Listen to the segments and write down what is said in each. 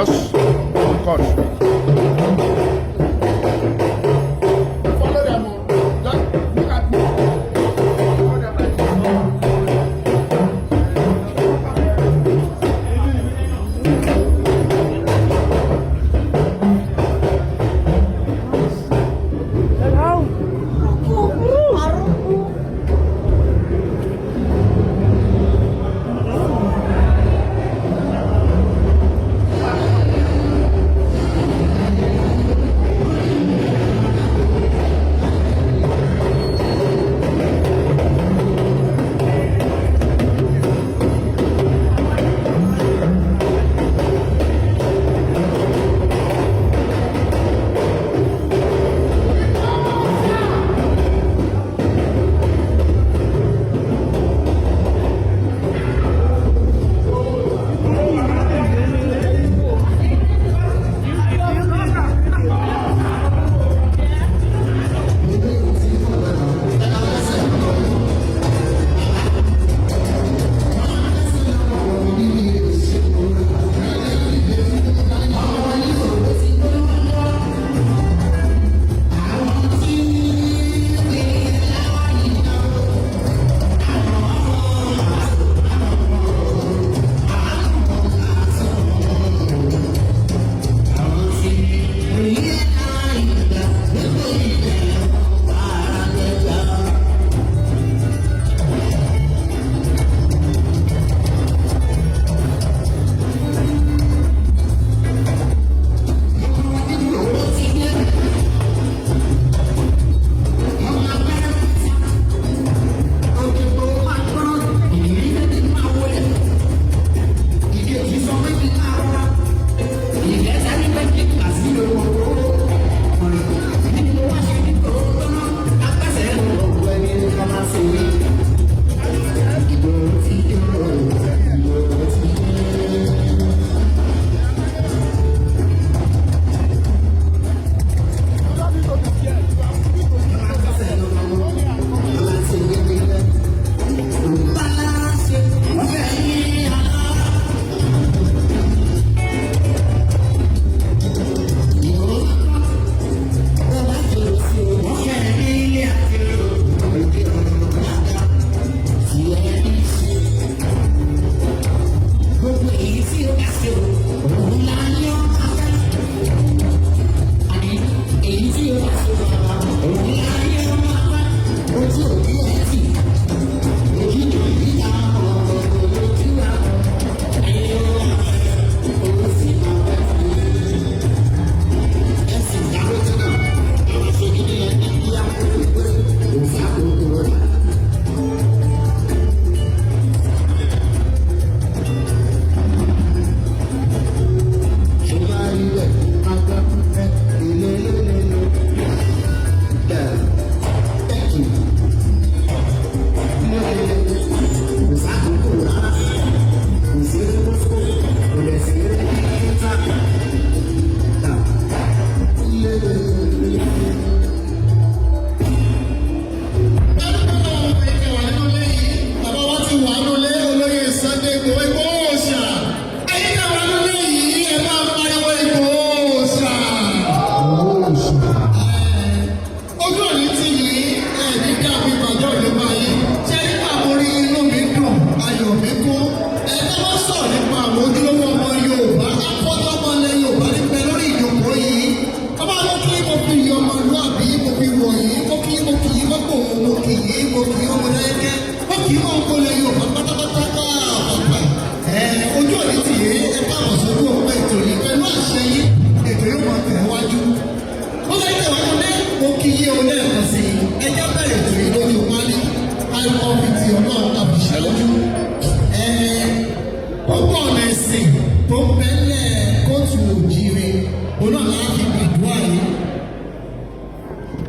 Just cut. Follow them. Just look at me. Follow them like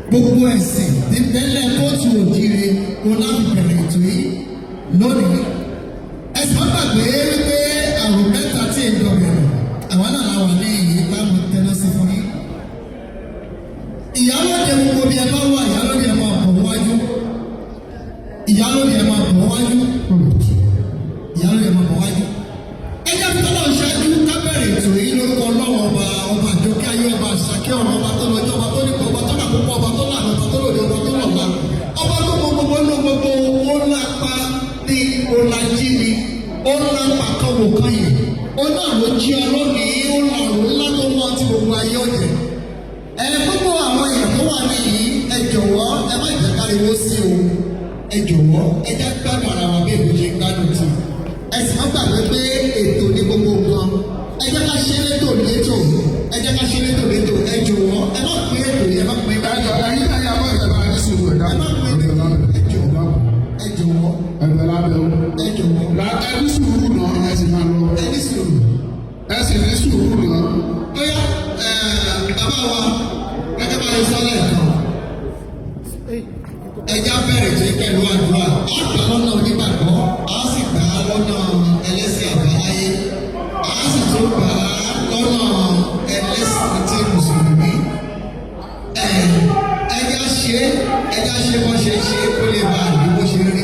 gbogbo ẹ̀sìn ní bẹ́lẹ̀ kóòtù òjìire òun láti bẹ̀rẹ̀ ètò yìí lónìí. ẹ̀sìn wọn gbàgbé wípé àrùn mẹ́ta tí èdè ọ̀bẹ̀rẹ̀ àwọn náà làwọn ní èyí táwọn tẹ́lẹ̀ sí fún yín. ìyálóde gbogbo bí ẹ bá wà ìyálóde ẹ máa bọ̀ wájú. ìyálóde ẹ máa bọ̀ wájú. ìyálóde ẹ máa bọ̀ wájú. ẹ jẹ́ kí tọ́lá ṣáájú ká bẹ̀rẹ̀ ètò yìí lórúkọ ọba àjọkẹ́ ayé ọba àṣàkẹ́ ọ̀rọ̀ ọba tó lọ́jọ́ ọba tó nípa ọba tó nà púpọ̀ ọba tó nà ọba tó lòdì ọba tó lọ́la ọba tó gbogbo ní gbogbo ó lápá ní ọ̀làjì ni ó lápá kan wò kan yìí ó náà ló jí ọlọ́nìí ó làrú ńlá tó lọ́ ti gbogbo ayé ọ̀jẹ̀ gbogbo àwọn èèyàn tó wà ní yìí ẹ jọ̀wọ́ ẹ má jẹ́ káriwo sí o ẹ jọ̀wọ́ ẹ jẹ́ gbádùn ara wa bí èmi ṣe gbádùn tì ẹ sì má gbàgbé pé ètò ní gbogbo nǹkan ẹ jẹ́ ká ṣe létò létò ẹ jẹ́ ká ṣe létò létò ẹ jọ̀wọ́ ẹ má pín ètò yìí ẹ má pín ìdájọ́ ayé ayé àwọn ìjọba ní sùúrù ẹ̀dá ẹ má pín ètò yìí ẹ jọ̀wọ́ ẹ jọ̀wọ́ ẹ jọ̀wọ́ ẹ ní sùúrù náà ẹ sì máa lọ. ẹ ní sùúrù ẹ sì ní sùúrù náà. ó yá bàbá wa gẹ́gẹ́ bá yẹ sọ́lẹ̀ kan ẹja bẹ̀rẹ̀ sí pẹ̀lú àdúrà á gbà lọ́nà onígbàgbọ́ á sì gbà á lọ́nà ẹlẹ́sìn àbáláyé á sì tún gbà á lọ́nà ẹlẹ́sìn tí mùsùlùmí ẹja ṣe bó ṣe ṣe kó lè bá àdúgbò bó ṣe rí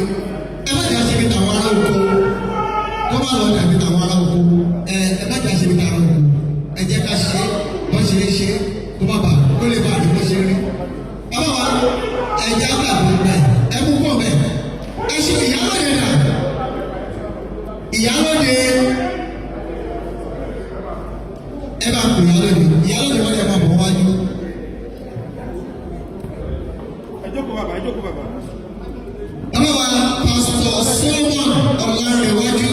ẹ má jà ṣe bí tàwọn ará oko kó má lọ dàbí tàwọn ará oko ẹ má jà ṣe bí tàwọn oko ẹ jẹ́ ká ṣe bó ṣe ṣe kó má bà kó lè bá àdúgbò bó ṣe rí bàbá wa ẹ̀jẹ̀ àgbàdo bẹ̀ ẹ mú pọ̀ bẹ̀ ẹ ṣe ìyálóde nà ìyálóde ẹ bá kú ìyálóde wọn lè máa bọ̀ wájú. ẹ jókòó bàbá ẹ jókòó bàbá. bàbá wa pásítọ̀ Solomon Ọlárẹ̀wájú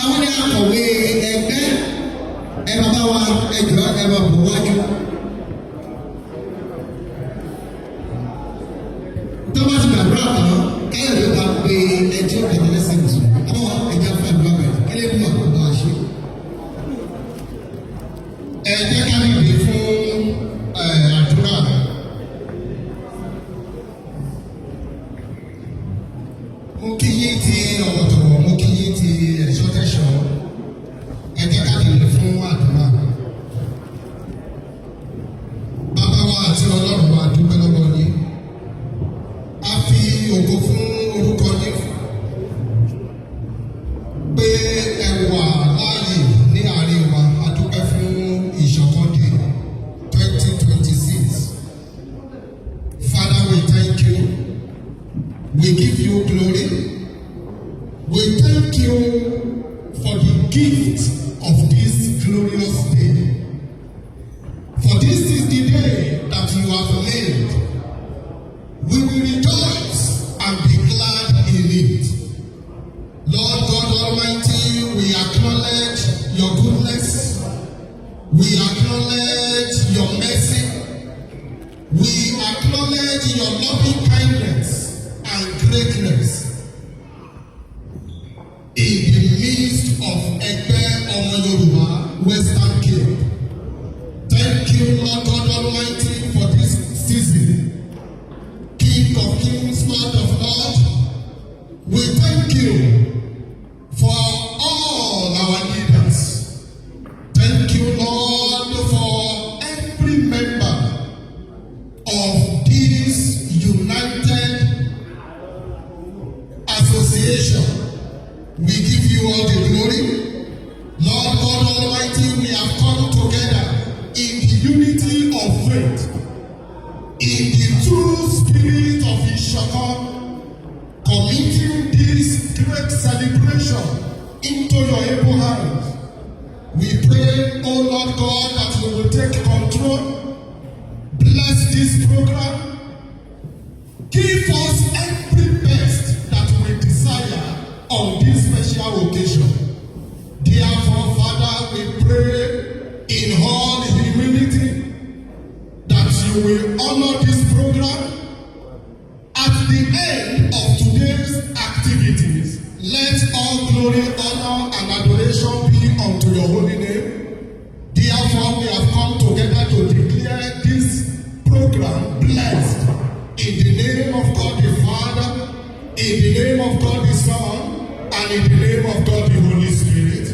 àwọn ní akọ̀wé ẹgbẹ́ ẹ bàbá wa ẹ jọ ẹ bá bọ̀ wájú. tọ́wọ́ ti gbàgbọ́ àtàwọn káyọ̀ ló bá pe ẹjọ́ ìdílé sẹ́yìn àwọn ẹ̀jẹ̀ fún àdúrà bẹ̀rẹ̀ kílẹ̀ bí wọ́n bá ṣe. ẹ jẹ́ ká lè dé fún àdúrà. mo kí yín ti ọ̀wọ̀tọ̀wọ̀ mo kí yín ti ẹ̀ṣọ́ tẹ̀ṣọ́ ẹ jẹ́ ká lè dé fún àdúrà. bàbá wa àti ọlọ́run wa dúpẹ́ lọ́wọ́ yín. A fi ògo fún orúkọ yín pé ẹ wà láàyè ní àárín wa a dúpẹ́ fún ìṣọ̀kọ́dé 2026. Father, we thank you. We give you glory. We thank you for the gift of this glorious day. For this is the day that you have made. We will rejoice and be glad in it. Lord God Almighty, we acknowledge your goodness. We acknowledge your mercy. We acknowledge your loving kindness and greatness in the midst of Ẹgbẹ́ Ọmọ Yorùbá Western Cape. Thank you, Lord God Almighty, for this season. King of kings, Lord of lords, we thank you for all our leaders. Thank you, Lord, for every member of this united association. We give you all the glory. Lord God Almighty, we have come together in the unity of faith, in the true spirit of Ishaka, committing this great celebration into your able hands. We pray, oh Lord God, that you will take control, bless this program, give us every best that we desire on this special occasion. Therefore, Father, we pray in all humility that you will honor this program. At the end of today's activities, let all glory, honor, and adoration be unto your holy name. Therefore, we have come together to declare this program blessed in the name of God the Father, in the name of God the Son, and in the name of God the Holy Spirit.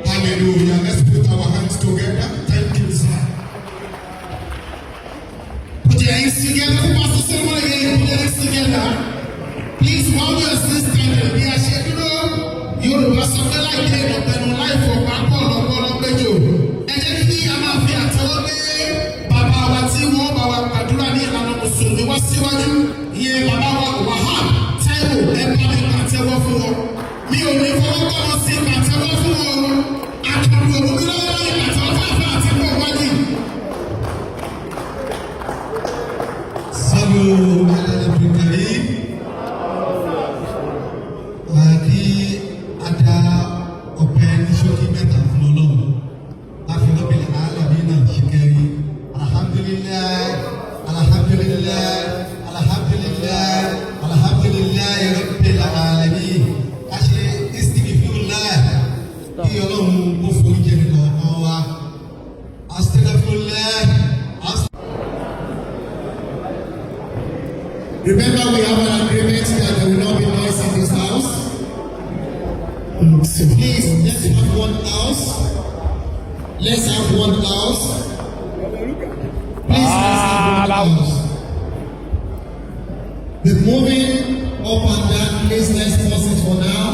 Hallelujah. Let's put our hands together. Thank you, sir. Put your hands together for Pastor Solomon again. Put your hands together. Please, while we are still standing, we are shaking up. Yorùbá sọ pé láìpẹ́ ìdọ̀pẹ̀nu láìfọ̀ pápọ̀ lọ́pọ̀lọpọ̀ Whenever we have an agreement that there will not be noise in this house, please let's have one house. Let's have one house. Please let's have one house. The moving up and down, please let's pause it for now.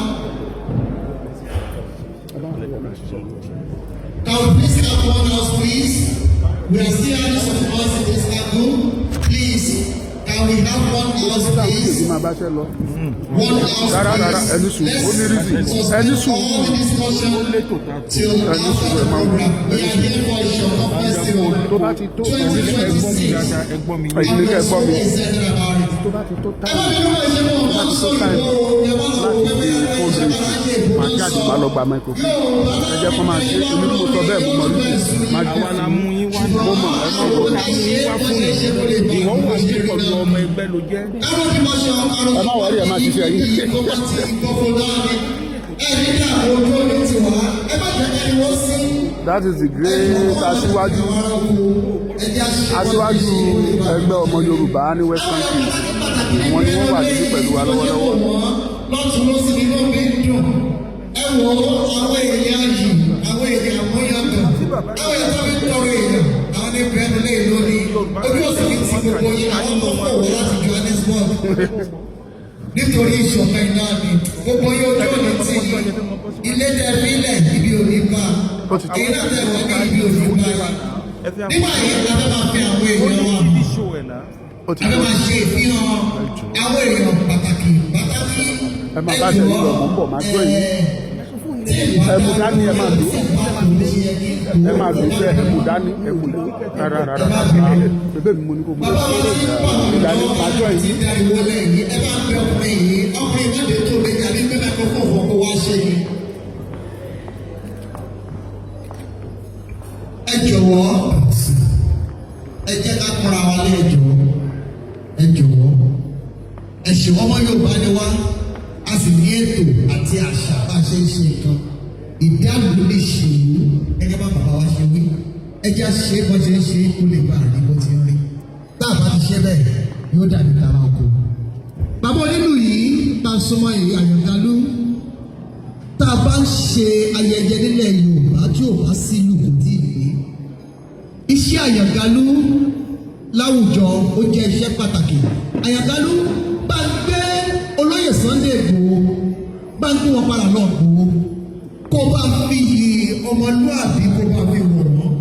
Can we please have one house, please? We are still having some noise in this angle. Please, can we have one house, please? One house, please. Let's suspend all the discussion till after the program. We are here for a Iseokan festival 2026. I'm so excited about it. That is the great aṣíwájú ẹgbẹ́ ọmọ Yorùbá ní West Country. Wọ́n ní wọ́n wà níbí pẹ̀lú wa lọ́wọ́lọ́wọ́. Lọ́tún ló sì nínú mi ń dùn. Ẹ wo àwọn èèyàn yìí, àwọn èèyàn àmúyàtọ̀, àwọn èèyàn tó ń tọrọ èèyàn, àwọn ní bẹ́ẹ̀ni lè lónìí. Ojú òsì ní ti gbogbo yìí, àwọn tó kọ̀ wọ́n láti Johannesburg. Nítorí ìṣọ̀kan iná ni, gbogbo yóò tó ní tí ilé tẹ fílẹ̀ ibi òní bá, èyí náà tẹ̀ wọ́n ní ibi òní bá. Nígbà yìí, a fẹ́ máa fi àwọn èèyàn wa. A fẹ́ máa ṣe ìfihàn àwọn èèyàn pàtàkì ẹ máa bá tẹ̀lé lọ mọ̀ ń bọ̀ máa gbọ́ yìí. Ẹmu dání ẹ máa dùn. Ẹ máa dùn iṣẹ́ ẹmu dání ẹmu lẹ̀ rárá. Bébè mi mo ní kó mú ìdání máa jọ yìí. Ẹ máa bẹ ọkùnrin yìí, ọkùnrin má dé tó lè jáde pé bẹ́ẹ̀ kọ́kọ́ fọ́ kó wá ṣe ni. Ẹ jọ̀wọ́, ẹ jẹ́ ká kọ́ra wa lé ẹ jọ̀wọ́. Ẹ̀sìn ọmọ Yorùbá ni wá, a sì ní ètò àti àṣà bá ṣe ń ṣe nǹkan. Ìdáàbò lè ṣe ìlú gẹ́gẹ́ bá bàbá wa ṣe wí. Ẹ jẹ́ àṣẹ bó ṣe ń ṣe kó lè bá àrí bó ti ń rí. Tá a bá ti ṣe bẹ́ẹ̀ yóò dàbí tara oko. Bàbá onílù yìí tá a súnmọ́ Àyàngalú. Tá a bá ń ṣe ayẹyẹ nílẹ̀ Yorùbá tí ò bá sí ìlú kò tí ì dé. Iṣẹ́ Àyàngalú láwùjọ ó jẹ́ iṣẹ́ pàtàkì. Àyàngalú bá ń gbé olóyè Sunday Igboho bá ń gbé wọn padà lọ Igboho kó bá fi ọmọlúàbí kó bá fi wọ̀ wọ́n.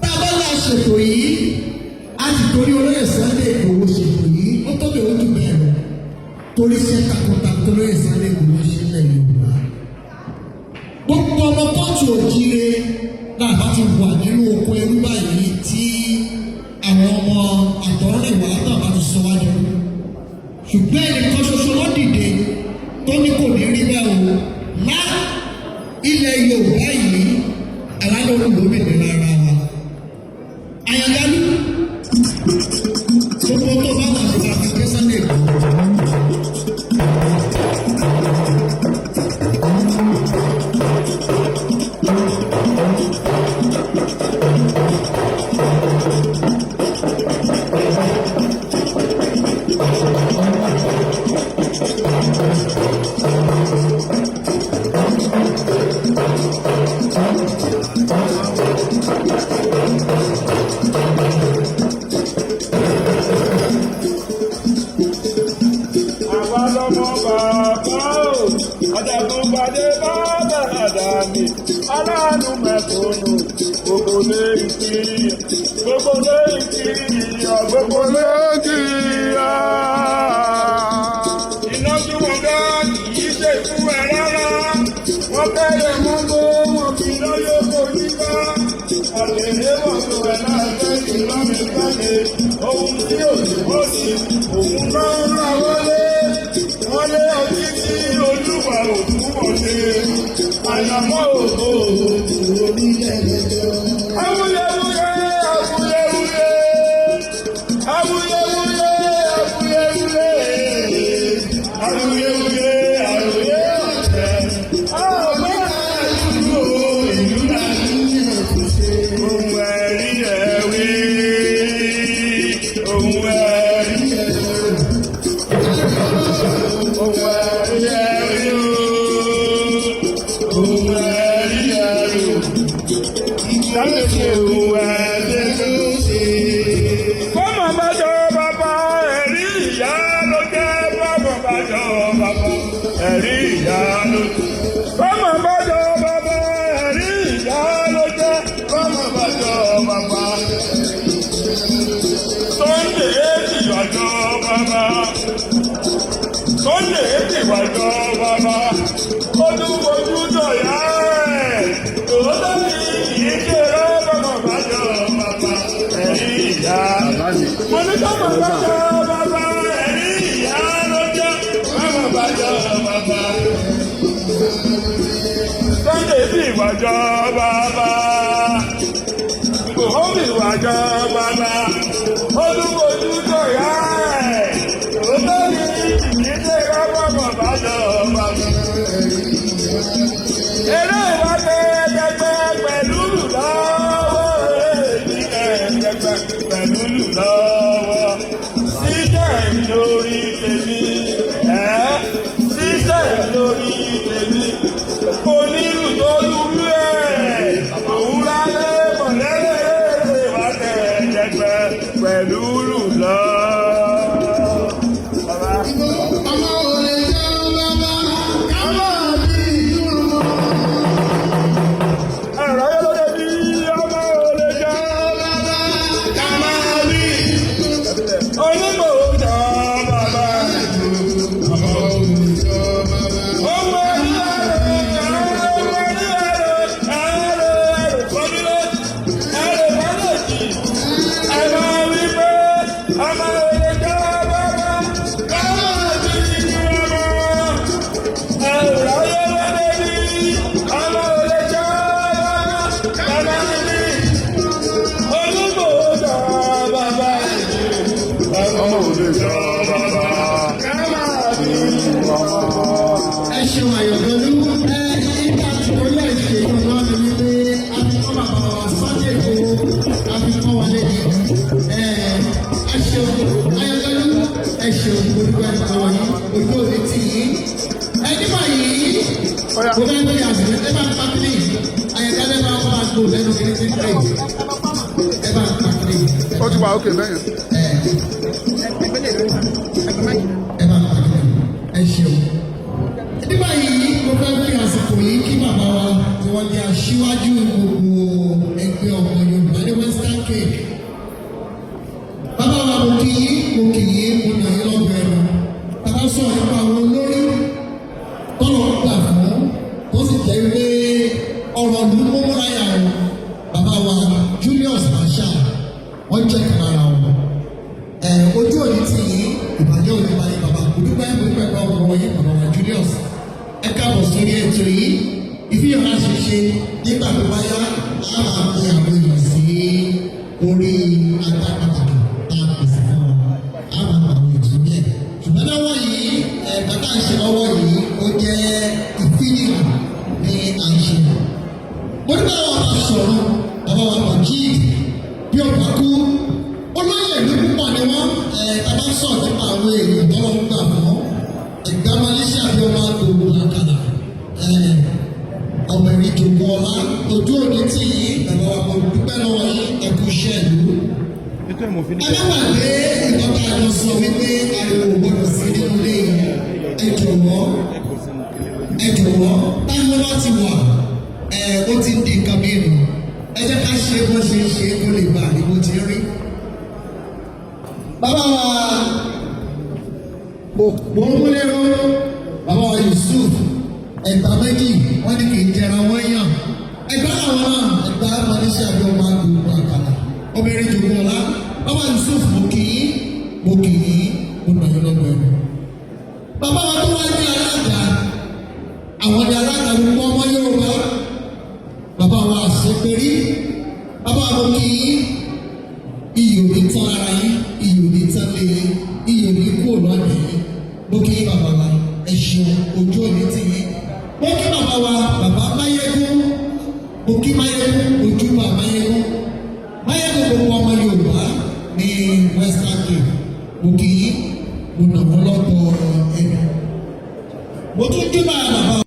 Tá a bá lá ṣètò yìí a ti torí olóyè Sunday Igboho ṣètò yìí ó tó bẹ̀rẹ̀ ojú bẹ́ẹ̀ lọ torí iṣẹ́ takuntakun olóyè Sunday Igboho ṣe lẹ̀ Yorùbá. Gbogbo ọmọ kóòtù òjìire náà bá ti wà nínú oko ẹrú báyìí tí àwọn ọmọ àtọ̀rìnwá náà bá ti sọ wájú. Ṣùgbọ́n ẹnìkan ṣoṣo ló dìde tó ní kò ní rí bẹ́ẹ̀ o. Lá ilẹ̀ Yorùbá yìí alálòrán lómìnira ara wa. Àyàngalú gbogbo tó bá wà ní àfikún Sunday Igboho. Aláàánú mẹ́kúnnù gbogbo lé ìkìyà gbogbo lé ìkìyà gbogbo lé ìkìyà. Iná tí wọ́n dá kìí ṣe fún ẹ rárá. Wọ́n bẹ̀rẹ̀ mọ́gbó wọn kì í lọ́yọ́ kò ní bá. Àlèrè wọn tó ẹ̀ náà fẹ́ kí lọ́mí gbàgbé. Ohun tí òṣèwọ́ sí òun náà ń ra wọlé. Wọ́n lé ọtí tí Olúwa òkú wọlé. Àyàmọ́ òkú onílẹ̀ lẹ́jọ́. Awuyewuye, awuyewuye, awuyewuye, awuyewuye, awuyewuye, awuye ọ̀tẹ̀. Àwọn àdúgbò ìlú náà ní ìrọ̀kùnṣe. Ohun ẹ̀rí ẹ̀rí, ohun ẹ̀rí ẹ̀rí. ẹ̀rí ẹ̀rù. Láti ṣe òun ẹ̀dẹ́ tó ṣe. Fọ́mọ̀ bá jọ bàbá ẹ̀rí ìyá ló jẹ́. Fọ́mọ̀ bá jọ bàbá ẹ̀rí ìyá ló jẹ́. Fọ́mọ̀ bá jọ bàbá ẹ̀rí ìyá ló jẹ́. Fọ́mọ̀ bá jọ bàbá. Sunday ìwàjọ bàbá. Sunday ìwàjọ bàbá. Ojúbojú tọ̀yà ẹ̀. Tòótọ́ ni kìí ṣe rọ́bọ̀mọ̀ bá jọ bàbá ẹ̀rí ìyá. Mo ní kọ́mọ̀ bá jọ bàbá ẹ̀rí ìyá ló jẹ́. Kọ́mọ̀ bá jọ bàbá. Sunday ìwàjọ bàbá. Òhun ìwàjọ bàbá. Ojúbojú tọ̀yà ẹ̀. Tòótọ́ ni kìí ṣe rọ́bọ̀mọ̀ bá jọ bàbá. Eré ìwà kẹ́kẹ́kẹ́ pẹ̀lú lọ́wọ́. Èyí kẹ́kẹ́kẹ́ pẹ̀lú lọ́wọ́. Sísẹ̀ lórí tèmi. Sísẹ̀ lórí tèmi. Onírù tó lúrú ẹ̀. Òun lálẹ́ mọ̀lẹ́lẹ́ ìwà kẹ́kẹ́kẹ́ pẹ̀lú lọ́wọ́. Ẹ ṣeun Ayọ̀dọ́lú nígbà tí orí ẹ̀ṣẹ̀ yìí wọ́n ní wípé àfikún bàbá wa Sunday Igboho àfikún wọlé ní ẹ ṣeun Ayọ̀dọ́lú ẹ ṣeun olùkọ́ ẹ̀ka wọ̀nyí ojú òde tì yín. Nígbà yìí mo fẹ́ lórí àṣìṣe ẹ bá ń pàkìlì Ayọ̀dọ́lú ẹ bá ń bá gbó lẹ́nu kiri tí ń pè ẹ bá ń pàkìlì. Ó ti wà ókè bẹ́yẹn. Ẹ bá ń pàkìlì ẹ ṣeun. Nígbà yìí mo fẹ́ fi àsìkò yìí kí bàbá wa tí wọ́n di aṣíwájú gbogbo ẹgbẹ́ ọmọ Yorùbá ní Western Cape. Bàbá wa mo kì í mo nà yín lọ́gbẹ̀ẹ́ lọ. Bàbá sọ̀rọ̀ nípa àwọn olórí tọ́lọ̀ ń gbà fún tó sì jẹ́ pé ọ̀rọ̀ ló mú ráyà wọn. Bàbá wa Julius Marshal wọ́n jẹ́ kàrà wọn. Ojú òní tì yín ìbàjẹ́ òní bá yín bàbá kò dúpẹ́ pẹ̀lú ọmọ yín bàbá wa Julius. Ẹ káàbọ̀ sórí ètò yìí ìfihàn àṣìṣe nígbà tó bá yá á máa pe àwọn èèyàn sí orí ajá pàtàkì tá a pèsè fún wọn á máa pa àwọn ètò yẹn. Ṣùgbọ́n lọ́wọ́ yìí bàtà ń ṣe lọ́wọ́ yìí ó jẹ́ ìfihàn ní à ń ṣe. Mo ní báwọn máa sọ̀rọ̀ bàbá wa mọ̀ kí bí ọ̀pá kú olóyè ìlú púpọ̀ ni wọ́n tàbá sọ̀rọ̀ nípa àwọn èèyàn tọ́lọ́ ń gbà fún ìgbà Malaysia bí ọmọ agbègbè àkàlà ọmọ ìrìnjòkó ọlá ojú òní tí yìí bàbá wa kò dúpẹ́ lọ́wọ́ yìí ẹkú iṣẹ́ ìlú. Alábàgbé ìjọba àjọ sọ wípé ariwo gbọdọ̀ sí nínú ilé ẹ jọ̀wọ́ táwọn bá ti wà ó ti di nǹkan mìíràn ẹ jẹ́ ká ṣe bó ṣe ṣe kó lè gbà ní bó ti rí. Bàbá wa Òpómúléró bàbá wa Yusuf ẹgbà méjì wọ́n ní kì í jẹra wọ́n yàn ẹgbà àwọn náà ẹgbà Malaysia bí ọmọ àgbègbè àkàlà obìnrin jòkó ọ̀la bàbá Yusuf mo kì í mo nà yín lọ́gbọ̀n ẹ̀mí. Bàbá wa tó wá ní alága àwọn ní alága gbogbo ọmọ Yorùbá bàbá wa àṣepẹ̀rí bàbá wa mo kì í iyì òní tán ara yín iyì òní tán lé iyì òní kúrò lọ́dẹ̀ yín mo kì í bàbá wa ẹ ṣeun ojú òní tì yín mo kí bàbá wa bàbá Máyégún mo kí Máyégún ojú wa Máyégún gbogbo ọmọ Yorùbá ní Western Cape mo kì í mo nà wọ́n lọ́pọ̀ ẹnu mo tún dé bá bàbá.